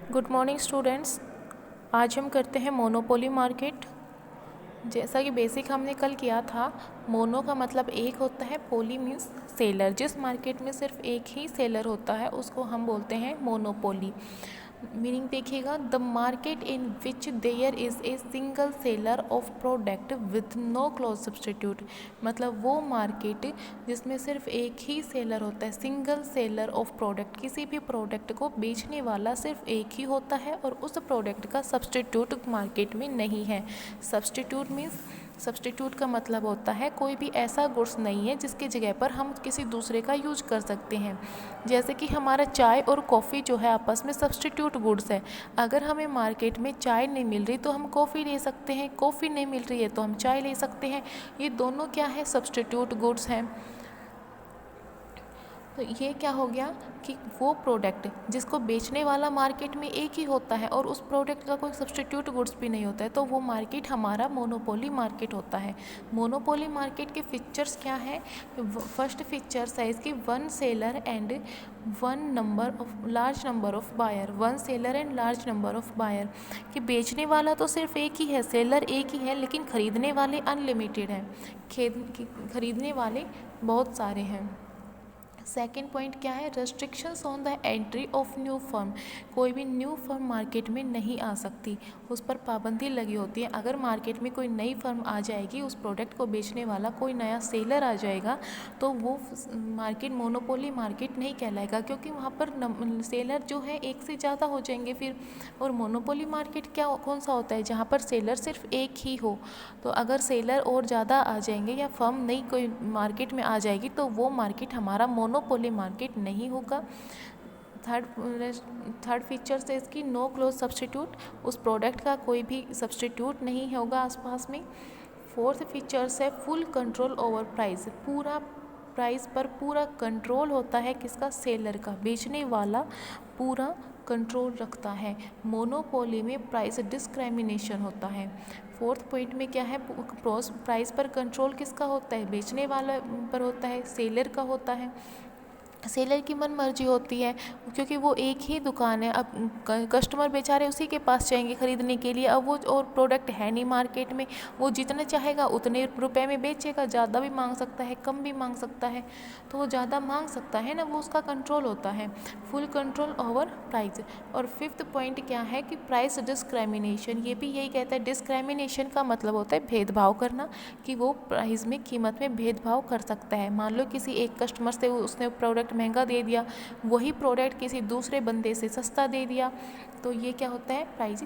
Good morning students. आज हम करते हैं मोनोपोली मार्केट। जैसा कि बेसिक हमने कल किया था, मोनो का मतलब एक होता है, पोली मीन्स सेलर। जिस मार्केट में सिर्फ एक ही सेलर होता है उसको हम बोलते हैं मोनोपोली। मीनिंग देखिएगा, the market in which there is a single seller of product with no close substitute. मतलब वो मार्केट जिसमें सिर्फ एक ही सेलर होता है, सिंगल सेलर ऑफ प्रोडक्ट। किसी भी प्रोडक्ट को बेचने वाला सिर्फ एक ही होता है और उस प्रोडक्ट का सब्सटीट्यूट मार्केट में नहीं है। सब्सटीट्यूट मीन्स, सब्सटीट्यूट का मतलब होता है कोई भी ऐसा गुड्स नहीं है जिसकी जगह पर हम किसी दूसरे का यूज कर सकते हैं। जैसे कि हमारा चाय और कॉफ़ी जो है आपस में सब्सटीट्यूट गुड्स है। अगर हमें मार्केट में चाय नहीं मिल रही तो हम कॉफ़ी ले सकते हैं, कॉफ़ी नहीं मिल रही है तो हम चाय ले सकते हैं। ये दोनों क्या है, सब्सटीट्यूट गुड्स हैं। तो ये क्या हो गया कि वो प्रोडक्ट जिसको बेचने वाला मार्केट में एक ही होता है और उस प्रोडक्ट का कोई सब्सटीट्यूट गुड्स भी नहीं होता है, तो वो मार्केट हमारा मोनोपोली मार्केट होता है। मोनोपोली मार्केट के फीचर्स क्या हैं? फर्स्ट फीचर्स है इसकी, one seller and large number of buyer. One seller and large number of buyer, कि बेचने वाला तो सिर्फ एक ही है, सेलर एक ही है, लेकिन ख़रीदने वाले अनलिमिटेड हैं। खरीदने वाले बहुत सारे हैं। सेकेंड पॉइंट क्या है? Restrictions on the entry of new firm. कोई भी न्यू फर्म मार्केट में नहीं आ सकती, उस पर पाबंदी लगी होती है। अगर मार्केट में कोई नई फर्म आ जाएगी, उस प्रोडक्ट को बेचने वाला कोई नया सेलर आ जाएगा, तो वो मार्केट मोनोपोली मार्केट नहीं कहलाएगा, क्योंकि वहाँ पर सेलर जो है एक से ज़्यादा हो जाएंगे फिर। और मोनोपोली मार्केट क्या कौन सा होता है? जहाँ पर सेलर सिर्फ एक ही हो। तो अगर सेलर और ज़्यादा आ जाएंगे या फर्म नई कोई मार्केट में आ जाएगी, तो वो मार्केट हमारा मोनोपोली मार्केट नहीं होगा। थर्ड फीचर से इसकी, नो क्लोज सब्सटीट्यूट। उस प्रोडक्ट का कोई भी सब्सटीट्यूट नहीं होगा आसपास में। फोर्थ फीचर्स है फुल कंट्रोल ओवर प्राइस। पूरा प्राइस पर पूरा कंट्रोल होता है किसका? सेलर का। बेचने वाला पूरा कंट्रोल रखता है। मोनोपोली में प्राइस डिस्क्रिमिनेशन होता है। फोर्थ पॉइंट में क्या है? प्राइस पर कंट्रोल किसका होता है? बेचने वाला पर होता है, सेलर का होता है। सेलर की मन मर्जी होती है, क्योंकि वो एक ही दुकान है। अब कस्टमर बेचारे उसी के पास जाएंगे ख़रीदने के लिए। अब वो और प्रोडक्ट है नहीं मार्केट में, वो जितना चाहेगा उतने रुपए में बेचेगा। ज़्यादा भी मांग सकता है, कम भी मांग सकता है। तो वो ज़्यादा मांग सकता है ना, वो उसका कंट्रोल होता है, फुल कंट्रोल ओवर प्राइस। और फिफ्थ पॉइंट क्या है कि प्राइस डिस्क्रिमिनेशन। ये भी यही कहता है, डिस्क्रिमिनेशन का मतलब होता है भेदभाव करना, कि वो प्राइस में, कीमत में भेदभाव कर सकता है। मान लो किसी एक कस्टमर से उसने प्रोडक्ट महंगा दे दिया, वही प्रोडक्ट किसी दूसरे बंदे से सस्ता दे दिया, तो ये क्या होता है? Price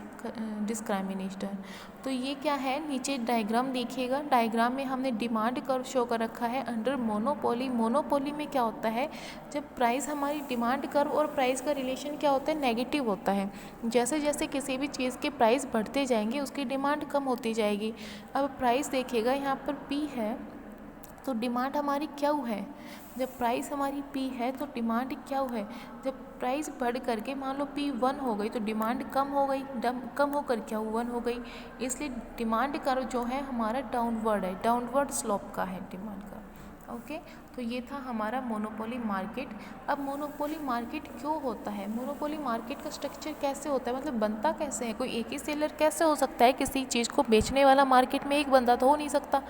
discrimination. तो ये क्या है? नीचे डायग्राम देखिएगा। डायग्राम में हमने डिमांड कर्व शो कर रखा है अंडर मोनोपोली। मोनोपोली में क्या होता है? जब प्राइस, हमारी डिमांड कर्व और प्राइस का रिलेशन क्या होता है? नेगेटिव होता है। जैसे जैसे किसी भी चीज़ के प्राइस बढ़ते जाएंगे, उसकी डिमांड कम होती जाएगी। अब प्राइस देखिएगा, यहाँ पर P है, तो डिमांड हमारी क्या है? जब प्राइस हमारी P है तो डिमांड क्या है? जब प्राइस बढ़ करके मान लो P1 हो गई तो डिमांड कम हो गई, कम होकर क्या 1 हो गई। इसलिए डिमांड कर्व जो है हमारा डाउनवर्ड है, डाउनवर्ड स्लोप का है डिमांड का। ओके, तो ये था हमारा मोनोपोली मार्केट। अब मोनोपोली मार्केट क्यों होता है? मोनोपोली मार्केट का स्ट्रक्चर कैसे होता है, मतलब बनता कैसे है? कोई एक ही सेलर कैसे हो सकता है? किसी चीज़ को बेचने वाला मार्केट में एक बंदा तो हो नहीं सकता,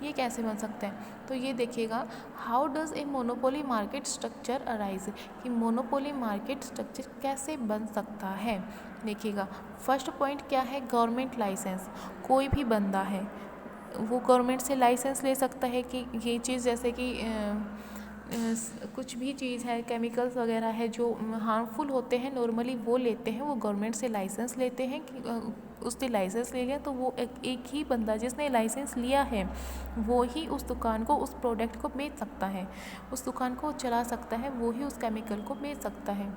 ये कैसे बन सकता है? तो ये देखिएगा, how does a monopoly market structure arise, कि मोनोपोली मार्केट स्ट्रक्चर कैसे बन सकता है। देखिएगा, फर्स्ट पॉइंट क्या है? Government licence. कोई भी बंदा है वो गवर्नमेंट से लाइसेंस ले सकता है कि ये चीज़, जैसे कि कुछ भी चीज़ है, केमिकल्स वगैरह है जो हार्मफुल होते हैं, नॉर्मली वो लेते हैं, वो गवर्नमेंट से लाइसेंस लेते हैं कि उसने लाइसेंस ले लिया, तो वो एक ही बंदा जिसने लाइसेंस लिया है वो ही उस दुकान को, उस प्रोडक्ट को बेच सकता है, उस दुकान को चला सकता है, वो ही उस केमिकल को बेच सकता है।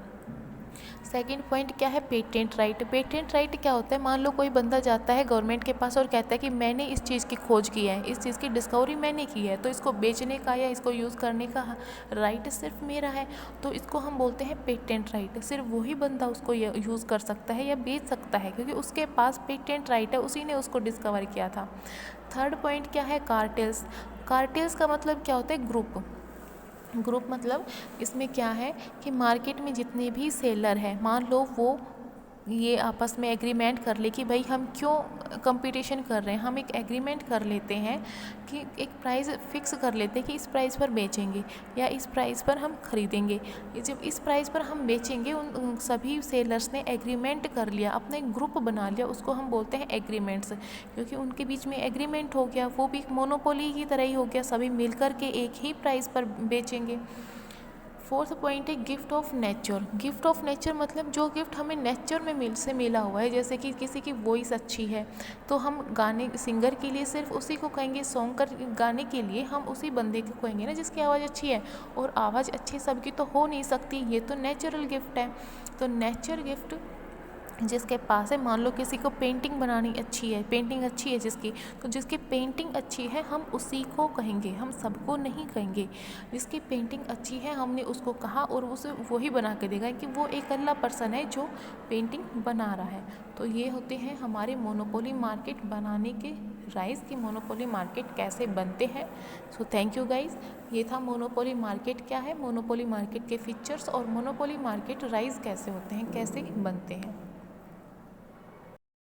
सेकंड पॉइंट क्या है? Patent right. पेटेंट राइट क्या होता है? मान लो कोई बंदा जाता है गवर्नमेंट के पास और कहता है कि मैंने इस चीज़ की खोज की है, इस चीज़ की डिस्कवरी मैंने की है, तो इसको बेचने का या इसको यूज़ करने का राइट सिर्फ मेरा है, तो इसको हम बोलते हैं पेटेंट राइट। सिर्फ वही बंदा उसको यूज़ कर सकता है या बेच सकता है, क्योंकि उसके पास पेटेंट राइट है, उसी ने उसको डिस्कवर किया था। थर्ड पॉइंट क्या है? कार्टेल्स। कार्टेल्स का मतलब क्या होता है? ग्रुप। मतलब इसमें क्या है कि मार्केट में जितने भी सेलर हैं, मान लो वो ये आपस में एग्रीमेंट कर ले कि भाई हम क्यों कंपटीशन कर रहे हैं, हम एक एग्रीमेंट कर लेते हैं कि एक प्राइस फिक्स कर लेते हैं कि इस प्राइस पर बेचेंगे या इस प्राइस पर हम खरीदेंगे। जब इस प्राइस पर हम बेचेंगे, उन सभी सेलर्स ने एग्रीमेंट कर लिया, अपना एक ग्रुप बना लिया, उसको हम बोलते हैं एग्रीमेंट्स, क्योंकि उनके बीच में एग्रीमेंट हो गया, वो भी एक मोनोपोली की तरह ही हो गया, सभी मिलकर के एक ही प्राइस पर बेचेंगे। फोर्थ पॉइंट है gift of nature. Gift of nature मतलब जो गिफ्ट हमें नेचर में मिला हुआ है, जैसे कि किसी की वॉइस अच्छी है तो हम गाने सिंगर के लिए सिर्फ उसी को कहेंगे, सॉन्ग कर गाने के लिए हम उसी बंदे को कहेंगे ना जिसकी आवाज़ अच्छी है, और आवाज़ अच्छी सबकी तो हो नहीं सकती, ये तो नेचुरल गिफ्ट है। तो नेचर गिफ्ट जिसके पास है, मान लो किसी को पेंटिंग बनानी अच्छी है, पेंटिंग अच्छी है जिसकी, तो जिसकी पेंटिंग अच्छी है हम उसी को कहेंगे, हम सबको नहीं कहेंगे। जिसकी पेंटिंग अच्छी है हमने उसको कहा और उसे वही बना के देगा कि वो एक अगला पर्सन है जो पेंटिंग बना रहा है। तो ये होते हैं हमारे मोनोपोली मार्केट बनाने के राइज की मोनोपोली मार्केट कैसे बनते हैं। सो थैंक यू गाइज, ये था मोनोपोली मार्केट क्या है, मोनोपोली मार्केट के फीचर्स और मोनोपोली मार्केट राइज कैसे होते हैं, कैसे बनते हैं।